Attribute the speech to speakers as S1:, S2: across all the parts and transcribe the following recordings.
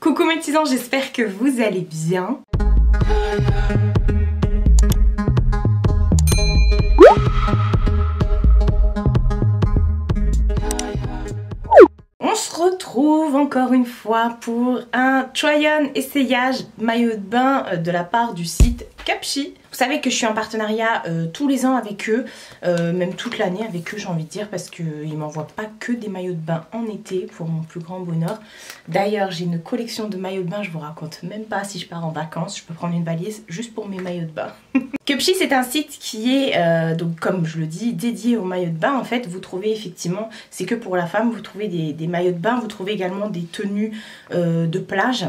S1: Coucou mes petits anges, j'espère que vous allez bien. On se retrouve encore une fois pour un try-on essayage maillot de bain de la part du site Cupshe. Vous savez que je suis en partenariat tous les ans avec eux, même toute l'année avec eux j'ai envie de dire, parce qu'ils m'envoient pas que des maillots de bain en été pour mon plus grand bonheur. D'ailleurs j'ai une collection de maillots de bain, je vous raconte même pas. Si je pars en vacances je peux prendre une valise juste pour mes maillots de bain. Cupshe c'est un site qui est, donc comme je le dis, dédié aux maillots de bain. En fait vous trouvez effectivement, c'est que pour la femme, vous trouvez des maillots de bain, vous trouvez également des tenues de plage.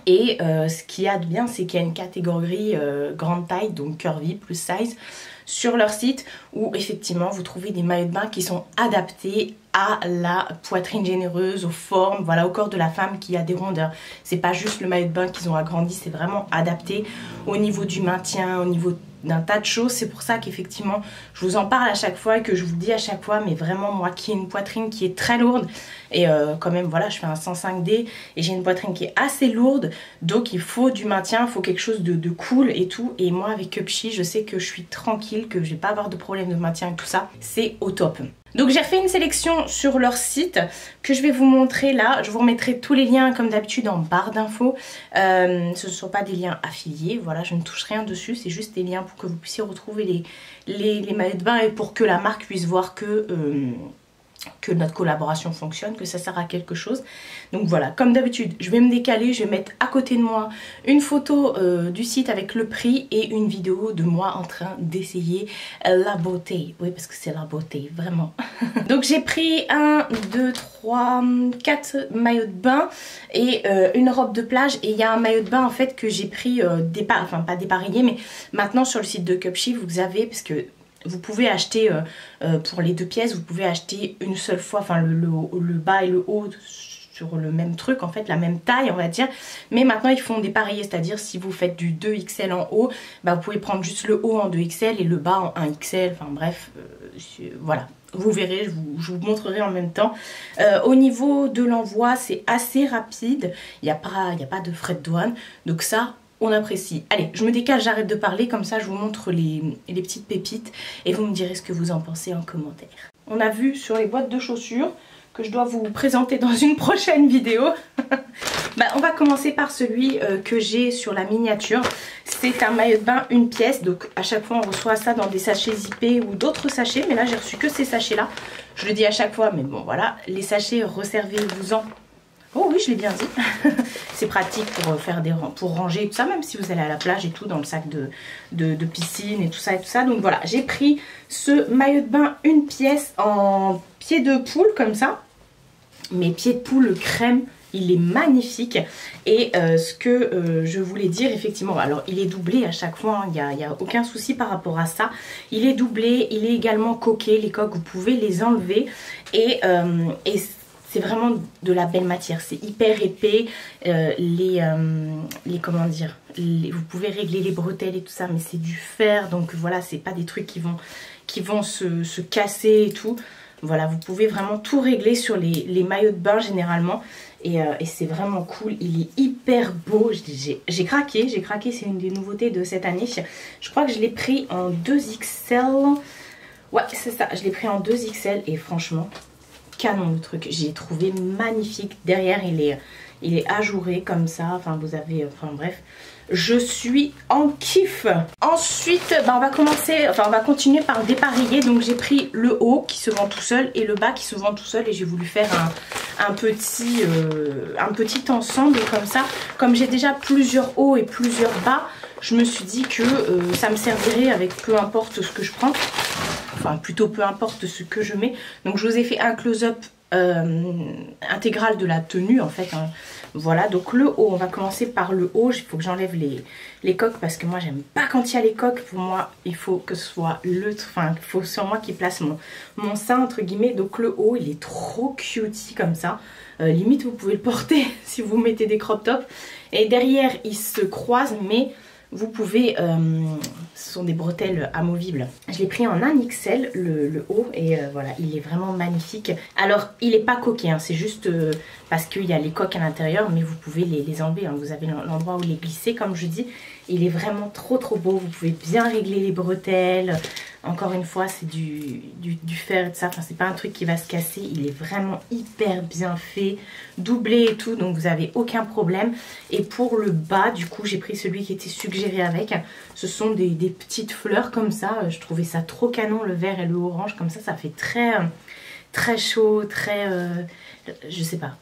S1: Et ce qu'il y a de bien, c'est qu'il y a une catégorie grande taille, donc curvy plus size, sur leur site où effectivement vous trouvez des maillots de bain qui sont adaptés à la poitrine généreuse, aux formes, voilà, au corps de la femme qui a des rondeurs. C'est pas juste le maillot de bain qu'ils ont agrandi, c'est vraiment adapté au niveau du maintien, au niveau d'un tas de choses. C'est pour ça qu'effectivement je vous en parle à chaque fois et que je vous dis à chaque fois, mais vraiment moi qui ai une poitrine qui est très lourde et quand même voilà, je fais un 105D et j'ai une poitrine qui est assez lourde, donc il faut du maintien, il faut quelque chose de cool et tout. Et moi avec Cupshe je sais que je suis tranquille, que je vais pas avoir de problème de maintien et tout ça, c'est au top. Donc j'ai refait une sélection sur leur site que je vais vous montrer là. Je vous remettrai tous les liens comme d'habitude en barre d'infos. Ce ne sont pas des liens affiliés, voilà, je ne touche rien dessus. C'est juste des liens pour que vous puissiez retrouver les maillots de bain et pour que la marque puisse voir que notre collaboration fonctionne, que ça sert à quelque chose. Donc voilà, comme d'habitude, je vais me décaler, je vais mettre à côté de moi une photo du site avec le prix et une vidéo de moi en train d'essayer la beauté. Oui, parce que c'est la beauté, vraiment. Donc j'ai pris 1, 2, 3, 4 maillots de bain et une robe de plage. Et il y a un maillot de bain en fait que j'ai pris, enfin pas dépareillé, mais maintenant sur le site de Cupshe, vous avez, parce que vous pouvez acheter pour les deux pièces, vous pouvez acheter une seule fois, enfin le bas et le haut sur le même truc, en fait la même taille on va dire. Mais maintenant ils font dépareiller, c'est-à-dire si vous faites du 2XL en haut, bah, vous pouvez prendre juste le haut en 2XL et le bas en 1XL, enfin bref, voilà. Vous verrez, je vous montrerai en même temps. Au niveau de l'envoi, c'est assez rapide, il n'y a pas de frais de douane, donc ça on apprécie. Allez, je me décale, j'arrête de parler, comme ça je vous montre les petites pépites et vous me direz ce que vous en pensez en commentaire. On a vu sur les boîtes de chaussures que je dois vous présenter dans une prochaine vidéo. Bah, on va commencer par celui que j'ai sur la miniature. C'est un maillot de bain une pièce, donc à chaque fois on reçoit ça dans des sachets zippés ou d'autres sachets, mais là j'ai reçu que ces sachets là. Je le dis à chaque fois, mais bon voilà, les sachets resservez-vous-en. Oh oui, je l'ai bien dit. C'est pratique pour faire pour ranger tout ça, même si vous allez à la plage et tout, dans le sac de piscine et tout ça. Donc voilà, j'ai pris ce maillot de bain une pièce en pied de poule comme ça. Mais pied de poule crème, il est magnifique. Et ce que je voulais dire effectivement, alors il est doublé à chaque fois, il n'y a aucun souci par rapport à ça. Il est doublé, il est également coqué, les coques vous pouvez les enlever. Et c'est vraiment de la belle matière, c'est hyper épais, comment dire, vous pouvez régler les bretelles et tout ça, mais c'est du fer, donc voilà, c'est pas des trucs qui vont se casser et tout. Voilà, vous pouvez vraiment tout régler sur les maillots de bain généralement, et c'est vraiment cool, il est hyper beau. J'ai craqué, c'est une des nouveautés de cette année. Je crois que je l'ai pris en 2XL, ouais c'est ça, je l'ai pris en 2XL et franchement canon le truc, j'ai trouvé magnifique. Derrière il est ajouré comme ça, enfin vous avez, enfin bref, je suis en kiff. Ensuite bah, on va continuer par dépareiller. Donc j'ai pris le haut qui se vend tout seul et le bas qui se vend tout seul, et j'ai voulu faire un petit ensemble comme ça. Comme j'ai déjà plusieurs hauts et plusieurs bas, je me suis dit que ça me servirait avec peu importe ce que je prends. Enfin plutôt peu importe ce que je mets. Donc je vous ai fait un close-up intégral de la tenue en fait, hein. Voilà, donc le haut, on va commencer par le haut. Il faut que j'enlève les coques parce que moi j'aime pas quand il y a les coques. Pour moi il faut que ce soit il faut sur moi qui place mon sein entre guillemets. Donc le haut il est trop cutie comme ça, limite vous pouvez le porter si vous mettez des crop tops. Et derrière il se croise, mais vous pouvez, ce sont des bretelles amovibles. Je l'ai pris en 1 XL le haut et voilà, il est vraiment magnifique. Alors il n'est pas coqué, hein, c'est juste parce qu'il y a les coques à l'intérieur, mais vous pouvez les enlever, hein. Vous avez l'endroit où les glisser comme je dis. Il est vraiment trop beau, vous pouvez bien régler les bretelles. Encore une fois, c'est du fer et tout ça, enfin c'est pas un truc qui va se casser. Il est vraiment hyper bien fait, doublé et tout, donc vous avez aucun problème. Et pour le bas, du coup, j'ai pris celui qui était suggéré avec. Ce sont des petites fleurs comme ça. Je trouvais ça trop canon, le vert et le orange, comme ça fait très chaud, très... je sais pas.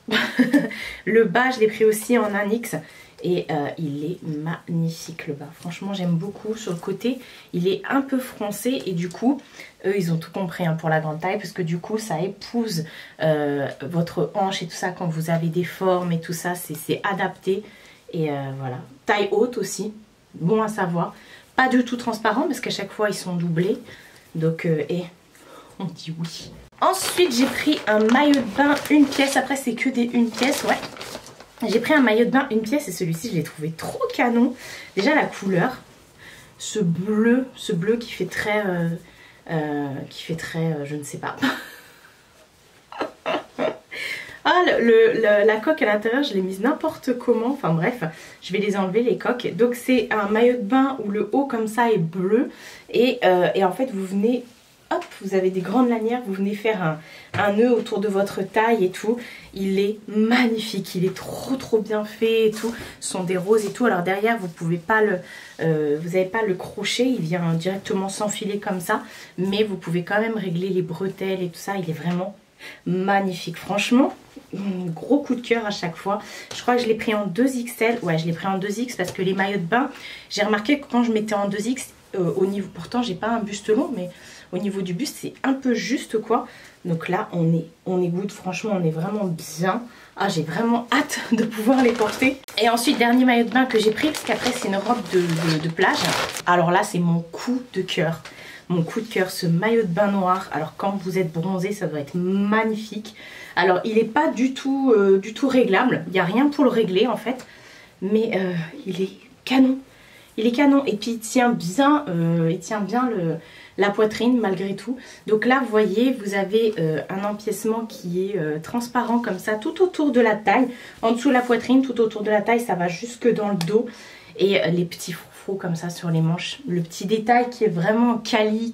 S1: Le bas, je l'ai pris aussi en 1X. Et il est magnifique le bas. Franchement, j'aime beaucoup. Sur le côté, il est un peu froncé. Et du coup, eux, ils ont tout compris, hein, pour la grande taille. Parce que du coup, ça épouse votre hanche et tout ça. Quand vous avez des formes et tout ça, c'est adapté. Et voilà. Taille haute aussi. Bon à savoir. Pas du tout transparent parce qu'à chaque fois, ils sont doublés. Donc, on dit oui. Ensuite, j'ai pris un maillot de bain 1 pièce. Après, c'est que des 1 pièce, ouais. J'ai pris un maillot de bain 1 pièce et celui-ci je l'ai trouvé trop canon. Déjà la couleur, ce bleu qui fait très, je ne sais pas. Ah, la coque à l'intérieur, je l'ai mise n'importe comment. Enfin bref, je vais les enlever les coques. Donc c'est un maillot de bain où le haut comme ça est bleu. Et en fait vous venez... Hop, vous avez des grandes lanières, vous venez faire un nœud autour de votre taille et tout. Il est magnifique, il est trop bien fait et tout. Ce sont des roses et tout. Alors derrière, vous pouvez pas vous n'avez pas le crochet, il vient directement s'enfiler comme ça. Mais vous pouvez quand même régler les bretelles et tout ça. Il est vraiment magnifique. Franchement, gros coup de cœur à chaque fois. Je crois que je l'ai pris en 2XL. Ouais, je l'ai pris en 2X parce que les maillots de bain, j'ai remarqué que quand je mettais en 2X, au niveau, pourtant j'ai pas un buste long, mais au niveau du buste c'est un peu juste quoi. Donc là on est good, franchement on est vraiment bien. Ah, j'ai vraiment hâte de pouvoir les porter. Et ensuite dernier maillot de bain que j'ai pris, parce qu'après c'est une robe de plage. Alors là c'est mon coup de cœur. Mon coup de cœur, ce maillot de bain noir. Alors quand vous êtes bronzé, ça doit être magnifique. Alors il n'est pas du tout réglable, il n'y a rien pour le régler en fait. Mais il est canon. Il est canon et puis il tient bien la poitrine malgré tout. Donc là vous voyez, vous avez un empiècement qui est transparent comme ça tout autour de la taille. En dessous de la poitrine, tout autour de la taille, ça va jusque dans le dos. Et les petits froufrous comme ça sur les manches. Le petit détail qui est vraiment quali,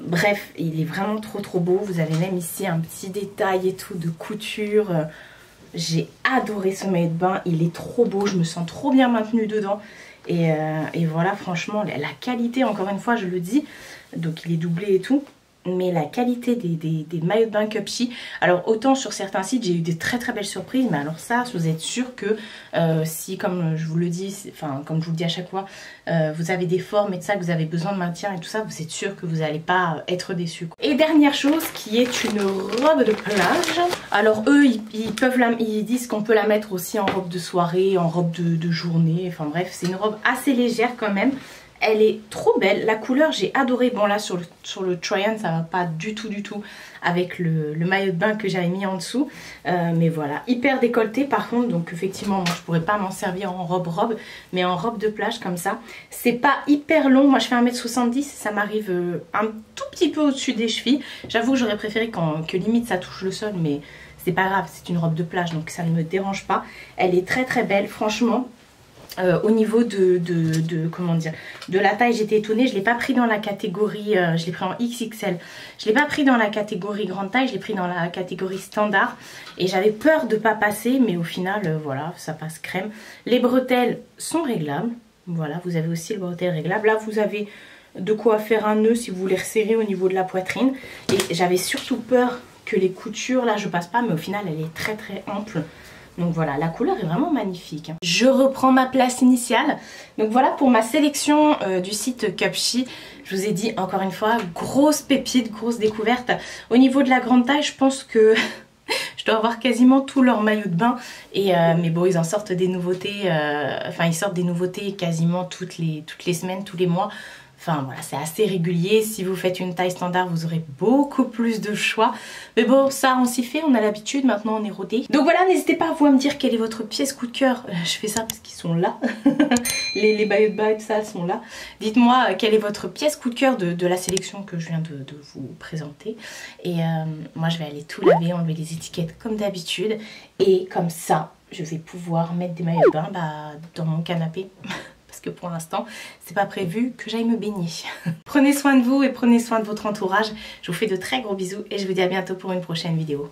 S1: bref, il est vraiment trop beau. Vous avez même ici un petit détail et tout de couture. J'ai adoré ce maillot de bain, il est trop beau, je me sens trop bien maintenue dedans. Et voilà, franchement, la qualité, encore une fois, je le dis, donc il est doublé et tout, mais la qualité des maillots de bain Cupshe, alors autant sur certains sites, j'ai eu des très belles surprises, mais alors ça, vous êtes sûr que si, comme je vous le dis, enfin, comme je vous le dis à chaque fois, vous avez des formes et tout ça, que vous avez besoin de maintien et tout ça, vous êtes sûr que vous n'allez pas être déçus. Et dernière chose, qui est une robe de plage. Alors eux, ils disent qu'on peut la mettre aussi en robe de soirée, en robe de journée, enfin bref, c'est une robe assez légère quand même. Elle est trop belle, la couleur j'ai adoré. Bon là sur le try-on ça va pas du tout avec le maillot de bain que j'avais mis en dessous. Mais voilà, hyper décolleté par contre, donc effectivement moi je pourrais pas m'en servir en robe, mais en robe de plage comme ça. C'est pas hyper long, moi je fais 1m70 et ça m'arrive un tout petit peu au-dessus des chevilles. J'avoue que j'aurais préféré que limite ça touche le sol, mais c'est pas grave, c'est une robe de plage donc ça ne me dérange pas. Elle est très belle, franchement. Au niveau comment dire, de la taille, j'étais étonnée. Je ne l'ai pas pris dans la catégorie, je l'ai pris en XXL. Je ne l'ai pas pris dans la catégorie grande taille, je l'ai pris dans la catégorie standard. Et j'avais peur de ne pas passer, mais au final, voilà, ça passe crème. Les bretelles sont réglables. Voilà, vous avez aussi le bretelle réglable. Là, vous avez de quoi faire un nœud si vous voulez resserrer au niveau de la poitrine. Et j'avais surtout peur que les coutures, là, je passe pas, mais au final, elle est très ample. Donc voilà, la couleur est vraiment magnifique. Je reprends ma place initiale. Donc voilà pour ma sélection du site Cupshe. Je vous ai dit encore une fois, grosse pépite, grosse découverte. Au niveau de la grande taille, je pense que je dois avoir quasiment tous leurs maillots de bain. Mais bon, ils en sortent des nouveautés. Enfin, ils sortent des nouveautés quasiment toutes les semaines, tous les mois. Enfin voilà, c'est assez régulier. Si vous faites une taille standard, vous aurez beaucoup plus de choix. Mais bon, ça on s'y fait, on a l'habitude, maintenant on est rodé. Donc voilà, n'hésitez pas vous à me dire quelle est votre pièce coup de cœur. Je fais ça parce qu'ils sont là. les maillots de bain et tout ça sont là. Dites-moi quelle est votre pièce coup de cœur de la sélection que je viens de vous présenter. Et moi je vais aller tout laver, enlever les étiquettes comme d'habitude. Et comme ça, je vais pouvoir mettre des maillots de bain dans mon canapé. Parce que pour l'instant, c'est pas prévu que j'aille me baigner. Prenez soin de vous et prenez soin de votre entourage. Je vous fais de très gros bisous et je vous dis à bientôt pour une prochaine vidéo.